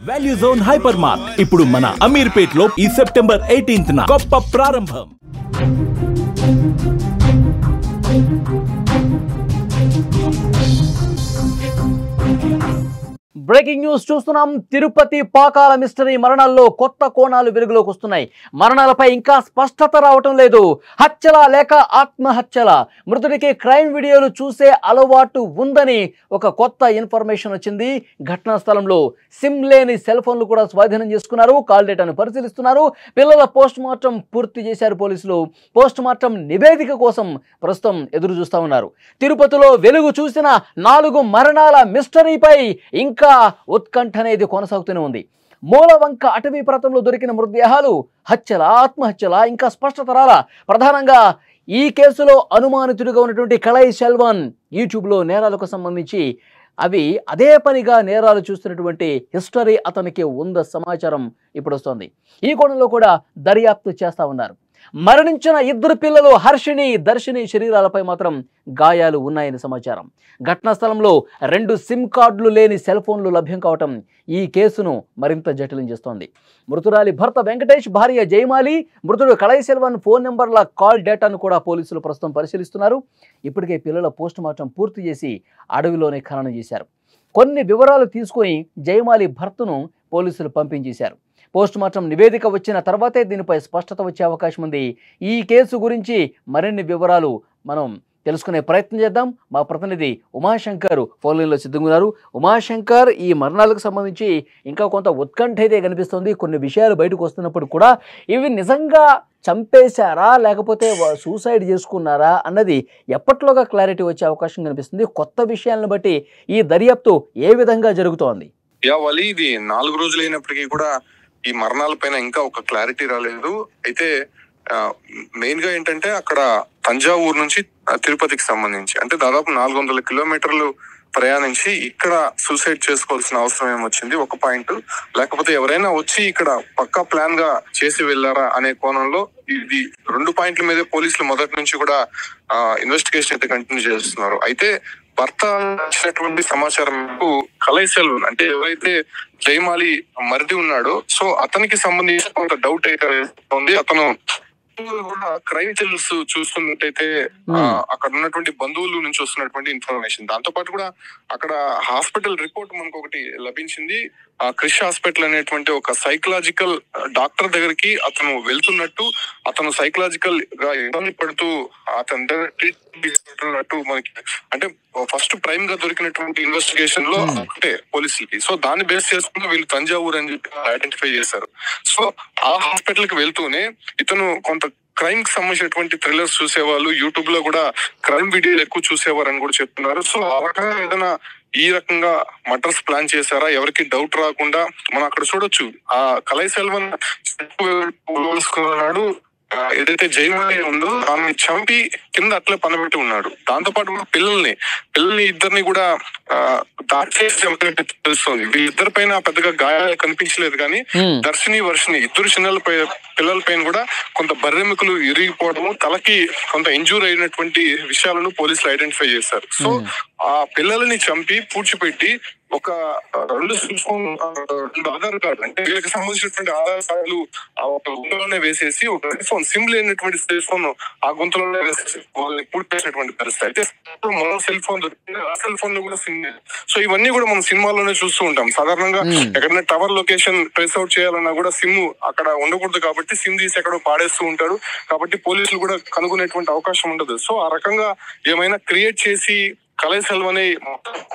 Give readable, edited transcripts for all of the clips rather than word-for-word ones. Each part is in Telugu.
వాల్యూ జోన్ హైపర్ మార్ట్ ఇప్పుడు మన అమీర్పేట్ లో ఈ సెప్టెంబర్ 18న గొప్ప ప్రారంభం. బ్రేకింగ్ న్యూస్ చూస్తున్నాం. తిరుపతి పాకాల మిస్టరీ మరణాల్లో కొత్త కోణాలు వెలుగులోకి వస్తున్నాయి. మరణాలపై ఇంకా స్పష్టత రావటం లేదు. హత్యల లేక ఆత్మహత్యల? మృతుడికి క్రైమ్ వీడియోలు చూసే అలవాటు ఉందని ఒక కొత్త ఇన్ఫర్మేషన్ వచ్చింది. ఘటనా స్థలంలో సిమ్ లేని సెల్ ఫోన్లు కూడా స్వాధీనం చేసుకున్నారు. కాల్ డేటాను పరిశీలిస్తున్నారు. పిల్లల పోస్ట్ మార్టం పూర్తి చేశారు పోలీసులు. పోస్ట్ మార్టం నివేదిక కోసం ప్రస్తుతం ఎదురు చూస్తా ఉన్నారు. తిరుపతిలో వెలుగు చూసిన 4 మరణాల మిస్టరీపై ఇంకా ఉత్కంఠ అనేది కొనసాగుతూనే ఉంది. మూలవంక అటవీ ప్రాంతంలో దొరికిన మృతదేహాలు హత్యల, ఆత్మహత్యల ఇంకా స్పష్టత రాలా. ప్రధానంగా ఈ కేసులో అనుమానితుడిగా ఉన్నటువంటి కళై సెల్వన్ యూట్యూబ్లో నేరాలకు సంబంధించి అదే పనిగా నేరాలు చూస్తున్నటువంటి హిస్టరీ అతనికి ఉంద సమాచారం ఇప్పుడు వస్తోంది. ఈ కోణంలో కూడా దర్యాప్తు చేస్తా ఉన్నారు. మరణించిన 2 పిల్లలు హర్షిని, దర్శిని శరీరాలపై మాత్రం గాయాలు ఉన్నాయని సమాచారం. ఘటనా స్థలంలో 2 సిమ్ కార్డులు లేని సెల్ ఫోన్లు లభ్యం కావటం ఈ కేసును మరింత జటిలం చేస్తోంది. మృతురాలి భర్త వెంకటేష్, భార్య జయమాలి, మృతుడు కళై సెల్వన్ ఫోన్ నెంబర్ల కాల్ డేటాను కూడా పోలీసులు ప్రస్తుతం పరిశీలిస్తున్నారు. ఇప్పటికే పిల్లల పోస్ట్ మార్టం పూర్తి చేసి అడవిలోనే ఖననం చేశారు. కొన్ని వివరాలు తీసుకొని జయమాలి భర్తను పోలీసులు పంపించేశారు. పోస్ట్ మార్టం నివేదిక వచ్చిన తర్వాతే దీనిపై స్పష్టత వచ్చే అవకాశం ఉంది. ఈ కేసు గురించి మరిన్ని వివరాలు మనం తెలుసుకునే ప్రయత్నం చేద్దాం. మా ప్రతినిధి ఉమాశంకర్ ఫోన్ లైన్లో సిద్ధంగా ఉన్నారు. ఉమాశంకర్, ఈ మరణాలకు సంబంధించి ఇంకా కొంత ఉత్కంఠ అయితే కనిపిస్తుంది. కొన్ని విషయాలు బయటకు వస్తున్నప్పుడు కూడా ఇవి నిజంగా చంపేశారా లేకపోతే సూసైడ్ చేసుకున్నారా అన్నది ఎప్పట్లోగా క్లారిటీ వచ్చే అవకాశం కనిపిస్తుంది. కొత్త విషయాలను బట్టి ఈ దర్యాప్తు ఏ విధంగా జరుగుతోంది? ఇది 4 రోజులు అయినప్పటికీ కూడా ఈ మరణాల పైన ఇంకా ఒక క్లారిటీ రాలేదు. అయితే మెయిన్ గా ఏంటంటే అక్కడ తంజావూరు నుంచి తిరుపతికి సంబంధించి అంటే దాదాపు 400 కిలోమీటర్లు ప్రయాణించి ఇక్కడ సూసైడ్ చేసుకోవాల్సిన అవసరం ఏమొచ్చింది ఒక పాయింట్. లేకపోతే ఎవరైనా వచ్చి ఇక్కడ పక్కా ప్లాన్ గా చేసి వెళ్ళారా అనే కోణంలో ఇది 2 పాయింట్ల మీదే పోలీసులు మొదటి నుంచి కూడా ఇన్వెస్టిగేషన్ అయితే కంటిన్యూ చేస్తున్నారు. అయితే భర్త ఇచ్చినటువంటి సమాచారం కళై సెల్వన్ అంటే ఎవరైతే జయమాలి మరిది ఉన్నాడో సో అతనికి సంబంధించి కొంత డౌట్ అయితే ఉంది. అతను కూడా క్రైమ్ థ్రిల్లర్స్ చూస్తున్నట్టయితే అక్కడ ఉన్నటువంటి బంధువుల నుంచి వస్తున్నటువంటి ఇన్ఫర్మేషన్, దాంతో పాటు కూడా అక్కడ హాస్పిటల్ రిపోర్ట్ మనకు ఒకటి లభించింది. క్రిష్ హాస్పిటల్ అనేటువంటి ఒక సైకలాజికల్ డాక్టర్ దగ్గరికి అతను వెళ్తున్నట్టు, అతను సైకలాజికల్ గా ఇబ్బంది పడుతూ అతని దగ్గర ట్రీట్మెంట్ తీసుకుంటున్నట్టు మనకి అంటే ఫస్ట్ ప్రైమ్ గా దొరికినటువంటి ఇన్వెస్టిగేషన్ లో అంటే పోలీసులకి. సో దాన్ని బేస్ చేసుకుని వీళ్ళు తంజావూరు అని చెప్పి ఐడెంటిఫై చేశారు. సో ఆ హాస్పిటల్ కి వెళ్తూనే ఇతను కొంత క్రైమ్ కి సంబంధించినటువంటి థ్రిల్లర్స్ చూసేవాళ్ళు, యూట్యూబ్ లో కూడా క్రైమ్ వీడియోలు ఎక్కువ చూసేవారు అని కూడా చెప్తున్నారు. సో ఆ రకంగా ఏదైనా ఈ రకంగా మర్డర్స్ ప్లాన్ చేశారా, ఎవరికి డౌట్ రాకుండా మనం అక్కడ చూడొచ్చు. ఆ కళై సెల్వన్ నాడు ఏదైతే జయమాలి ఉందో ఆమె చంపి కింద అట్లే పనబెట్టి ఉన్నాడు. దాంతో పాటు కూడా పిల్లల్ని ఇద్దరిని కూడా దాడి చేసి చంపినట్టు తెలుస్తుంది. వీళ్ళిద్దరి పైన పెద్దగా గాయాలు కనిపించలేదు కానీ దర్శిని, వర్షిని ఇద్దరు పిల్లల పైన కూడా కొంత బర్రెముకలు ఇరిగిపోవడము, తలకి కొంత ఇంజూర్ అయినటువంటి విషయాలను పోలీసులు ఐడెంటిఫై చేశారు. సో ఆ పిల్లల్ని చంపి పూడ్చిపెట్టి ఒక 2 సెల్ ఫోన్, 2 ఆధార్ కార్డు అంటే వీళ్ళకి సంబంధించినటువంటి ఆధార్ కార్డులు ఆ ఒక గుంతలోనే వేసేసి ఒక ఫోన్ సిమ్ లేనటువంటి సెల్ ఫోన్ ఆ గుంతలోనే వేసేసి వాళ్ళని పూడ్చేసినటువంటి పరిస్థితి. అయితే మరో సెల్ ఫోన్ దొరికింది, ఆ సెల్ ఫోన్ లో కూడా సిమ్ లేదు. సో ఇవన్నీ కూడా మనం సినిమాల్లోనే చూస్తూ ఉంటాం. సాధారణంగా ఎక్కడైనా టవర్ లొకేషన్ ట్రేస్ అవుట్ చేయాలన్నా కూడా సిమ్ అక్కడ ఉండకూడదు కాబట్టి సిమ్ తీసి ఎక్కడో పాడేస్తూ ఉంటాడు. కాబట్టి పోలీసులు కూడా కనుగొనేటువంటి అవకాశం ఉండదు. సో ఆ రకంగా ఏమైనా క్రియేట్ చేసి కళై సెల్వన్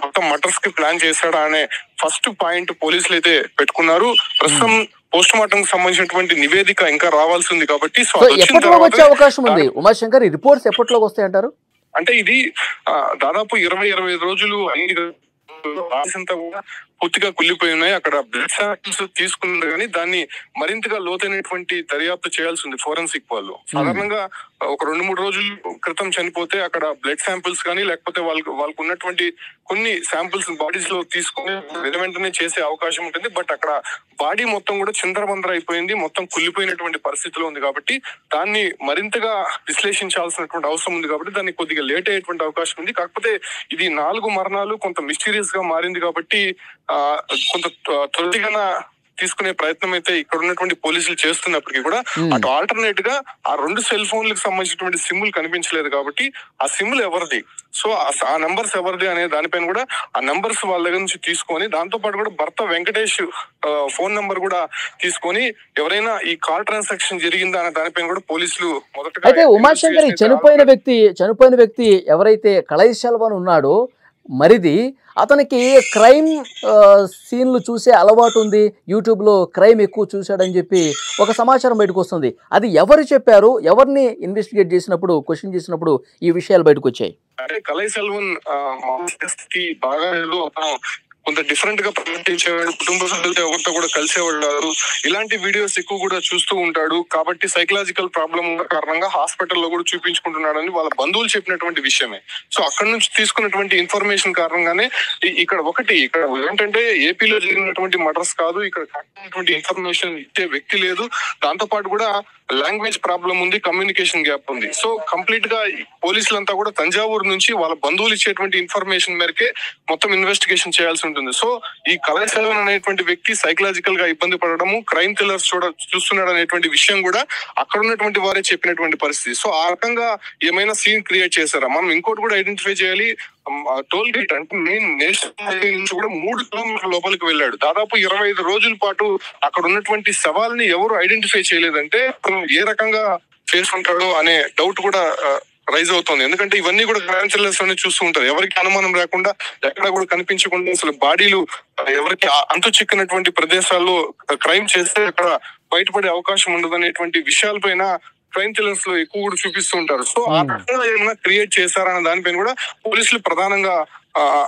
మొత్తం మర్డర్స్ కి ప్లాన్ చేశాడా అనే ఫస్ట్ పాయింట్ పోలీసులు అయితే పెట్టుకున్నారు. ప్రస్తుతం పోస్ట్ మార్టం కి సంబంధించినటువంటి నివేదిక ఇంకా రావాల్సి ఉంది కాబట్టి వచ్చే అవకాశం ఉంది. ఉమాశంకర్, ఈ రిపోర్ట్స్ ఎప్పటిలోకి వస్తాయి అంటారు? అంటే ఇది దాదాపు 20-25 రోజులు రాసింతా కూడా పూర్తిగా కుళ్ళిపోయి ఉన్నాయి. అక్కడ బ్లడ్ శాంపిల్స్ తీసుకున్నారు కానీ దాన్ని మరింతగా లోతైనటువంటి దర్యాప్తు చేయాల్సి ఉంది ఫోరెన్సిక్ వాళ్ళు. సాధారణంగా ఒక 2-3 రోజుల క్రితం చనిపోతే అక్కడ బ్లడ్ శాంపిల్స్ కానీ లేకపోతే వాళ్ళకు ఉన్నటువంటి కొన్ని శాంపిల్స్ బాడీస్ లో తీసుకుని వెంటనే చేసే అవకాశం ఉంటుంది. బట్ అక్కడ బాడీ మొత్తం కూడా చిందరబందర అయిపోయింది, మొత్తం కుళ్ళిపోయినటువంటి పరిస్థితిలో ఉంది కాబట్టి దాన్ని మరింతగా విశ్లేషించాల్సినటువంటి అవసరం ఉంది కాబట్టి దాన్ని కొద్దిగా లేట్ అయ్యేటువంటి అవకాశం ఉంది. కాకపోతే ఇది 4 మరణాలు కొంత మిస్టీరియస్ గా మారింది కాబట్టి కొంత త్వరితగా తీసుకునే ప్రయత్నం అయితే ఇక్కడ ఉన్నటువంటి పోలీసులు చేస్తున్నప్పటికీ కూడా అటు ఆల్టర్నేట్ గా ఆ 2 సెల్ ఫోన్లకు సంబంధించినటువంటి సిమ్లు కనిపించలేదు కాబట్టి ఆ సిమ్లు ఎవరిది, సో ఆ నంబర్స్ ఎవరిది అనే దానిపైన కూడా ఆ నంబర్స్ వాళ్ళ దగ్గర నుంచి తీసుకొని, దాంతో పాటు కూడా భర్త వెంకటేష్ ఫోన్ నంబర్ కూడా తీసుకొని ఎవరైనా ఈ కాల్ ట్రాన్సాక్షన్ జరిగిందా అనే దానిపైన కూడా పోలీసులు మొదటగా. అయితే ఉమాశంకర్, చనిపోయిన వ్యక్తి ఎవరైతే కళాయి సెల్వన్ ఉన్నాడో మరిది, అతనికి క్రైమ్ సీన్లు చూసే అలవాటు ఉంది, యూట్యూబ్లో క్రైమ్ ఎక్కువ చూశాడని చెప్పి ఒక సమాచారం బయటకు వస్తుంది. అది ఎవరు చెప్పారు, ఎవరిని ఇన్వెస్టిగేట్ చేసినప్పుడు, క్వశ్చన్ చేసినప్పుడు ఈ విషయాలు బయటకు వచ్చాయి? అంటే కళాయి సెల్వన్ బాగా కొంత డిఫరెంట్ గా ప్రవర్తించేవాడు, కుటుంబ సభ్యులతో ఎవరితో కూడా కలిసేవాడు, ఇలాంటి వీడియోస్ ఎక్కువ కూడా చూస్తూ ఉంటాడు. కాబట్టి సైకలాజికల్ ప్రాబ్లం ఉన్న కారణంగా హాస్పిటల్లో కూడా చూపించుకుంటున్నాడని వాళ్ళ బంధువులు చెప్పినటువంటి విషయమే. సో అక్కడ నుంచి తీసుకున్నటువంటి ఇన్ఫర్మేషన్ కారణంగానే ఇక్కడ ఏంటంటే ఏపీలో జరిగినటువంటి మర్డర్స్ కాదు, ఇక్కడ ఇన్ఫర్మేషన్ ఇచ్చే వ్యక్తి లేదు, దాంతో పాటు కూడా లాంగ్వేజ్ ప్రాబ్లం ఉంది, కమ్యూనికేషన్ గ్యాప్ ఉంది. సో కంప్లీట్ గా పోలీసులంతా కూడా తంజావూరు నుంచి వాళ్ళ బంధువులు ఇచ్చేటువంటి ఇన్ఫర్మేషన్ మేరకే మొత్తం ఇన్వెస్టిగేషన్ చేయాల్సి ఉంటుంది. సో ఈ కళాయి సెల్వన్ అనేటువంటి వ్యక్తి సైకలాజికల్ గా ఇబ్బంది పడడము, క్రైమ్ థ్రిల్లర్స్ చూస్తున్నాడు అనేటువంటి విషయం కూడా అక్కడ ఉన్నటువంటి వారే చెప్పినటువంటి పరిస్థితి. సో ఆ రకంగా ఏమైనా సీన్ క్రియేట్ చేశారా? మనం ఇంకోటి కూడా ఐడెంటిఫై చేయాలి. టోల్ గేట్ అంటే మెయిన్ నేషనల్ హైవే నుంచి కూడా 3 కిలోమీటర్ల లోపలికి వెళ్ళాడు. దాదాపు 25 రోజుల పాటు అక్కడ ఉన్నటువంటి సవాల్ని ఎవరు ఐడెంటిఫై చేయలేదంటే ఏ రకంగా చేసుకుంటాడో అనే డౌట్ కూడా రైజ్ అవుతుంది. ఎందుకంటే ఇవన్నీ కూడా క్రైమ్ థ్రిల్లర్స్ అనే చూస్తూ ఉంటారు, ఎవరికి అనుమానం లేకుండా, ఎక్కడ కూడా కనిపించకుండా, అసలు బాడీలు ఎవరికి అంతు చిక్కినటువంటి ప్రదేశాల్లో క్రైమ్ చేస్తే అక్కడ బయటపడే అవకాశం ఉండదు అనేటువంటి విషయాలపైన క్రైమ్ థ్రిల్లర్స్ లో ఎక్కువ కూడా చూపిస్తూ ఉంటారు. సో ఆ రకంగా ఏమైనా క్రియేట్ చేశారన్న దానిపైన కూడా పోలీసులు ప్రధానంగా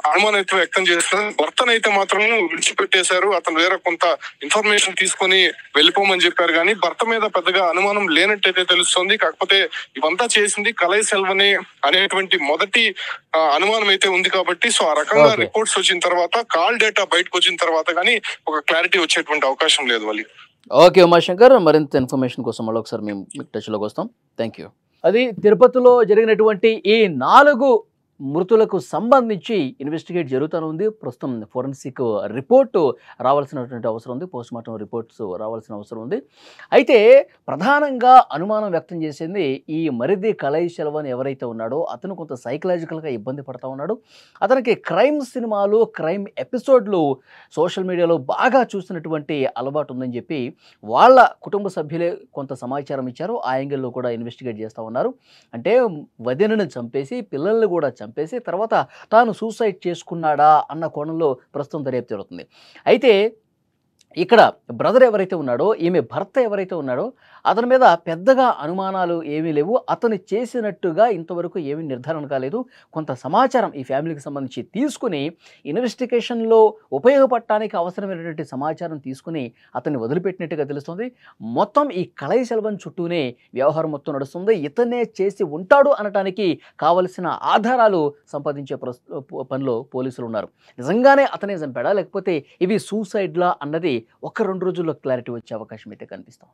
అనుమానం అయితే వ్యక్తం చేస్తున్నారు. భర్తనైతే మాత్రం విడిచిపెట్టేశారు, అతను వేరే కొంత ఇన్ఫర్మేషన్ తీసుకొని వెళ్ళిపోమని చెప్పారు, కానీ భర్త మీద పెద్దగా అనుమానం లేనట్టయితే తెలుస్తుంది. కాకపోతే ఇవంతా చేసింది కళాయి సెల్వనే అనేటువంటి మొదటి అనుమానం అయితే ఉంది కాబట్టి, సో ఆ రకంగా రిపోర్ట్స్ వచ్చిన తర్వాత, కాల్ డేటా బయటకు వచ్చిన తర్వాత కానీ ఒక క్లారిటీ వచ్చేటువంటి అవకాశం లేదు వాళ్ళకి. ఓకే ఉమాశంకర్, మరింత ఇన్ఫర్మేషన్ కోసం మళ్ళీ ఒకసారి మేము మీకు టచ్లోకి వస్తాం. Thank you. అది తిరుపతిలో జరిగినటువంటి ఈ 4 మృతులకు సంబంధించి ఇన్వెస్టిగేట్ జరుగుతూనే ఉంది. ప్రస్తుతం ఫోరెన్సిక్ రిపోర్టు రావాల్సినటువంటి అవసరం ఉంది, పోస్ట్ మార్టం రిపోర్ట్స్ రావాల్సిన అవసరం ఉంది. అయితే ప్రధానంగా అనుమానం వ్యక్తం చేసింది ఈ మరిది కళాయి సెల్వన్ ఎవరైతే ఉన్నాడో అతను కొంత సైకలాజికల్గా ఇబ్బంది పడతా ఉన్నాడు. అతనికి క్రైమ్ సినిమాలు, క్రైమ్ ఎపిసోడ్లు సోషల్ మీడియాలో బాగా చూసినటువంటి అలవాటు ఉందని చెప్పి వాళ్ళ కుటుంబ సభ్యులే కొంత సమాచారం ఇచ్చారు. ఆ యాంగిల్లో కూడా ఇన్వెస్టిగేట్ చేస్తూ ఉన్నారు. అంటే వదినను చంపేసి, పిల్లల్ని కూడా చంపేసి తర్వాత తాను సూసైడ్ చేసుకున్నాడా అన్న కోణంలో ప్రస్తుతం దర్యాప్తు జరుగుతుంది. అయితే ఇక్కడ బ్రదర్ ఎవరైతే ఉన్నాడో, ఈమె భర్త ఎవరైతే ఉన్నాడో అతని మీద పెద్దగా అనుమానాలు ఏమీ లేవు. అతను చేసినట్టుగా ఇంతవరకు ఏమీ నిర్ధారణ కాలేదు. కొంత సమాచారం ఈ ఫ్యామిలీకి సంబంధించి తీసుకుని ఇన్వెస్టిగేషన్లో ఉపయోగపడటానికి అవసరమైనటువంటి సమాచారం తీసుకుని అతన్ని వదిలిపెట్టినట్టుగా తెలుస్తుంది. మొత్తం ఈ కళాయి సెల్వన్ చుట్టూనే వ్యవహారం మొత్తం నడుస్తుంది. ఇతనే చేసి ఉంటాడు అనటానికి కావలసిన ఆధారాలు సంపాదించే పనిలో పోలీసులు ఉన్నారు. నిజంగానే అతనే చంపాడా లేకపోతే ఇవి సూసైడ్లా అన్నది 1-2 రోజుల్లో క్లారిటీ వచ్చే అవకాశం అయితే కనిపిస్తాం.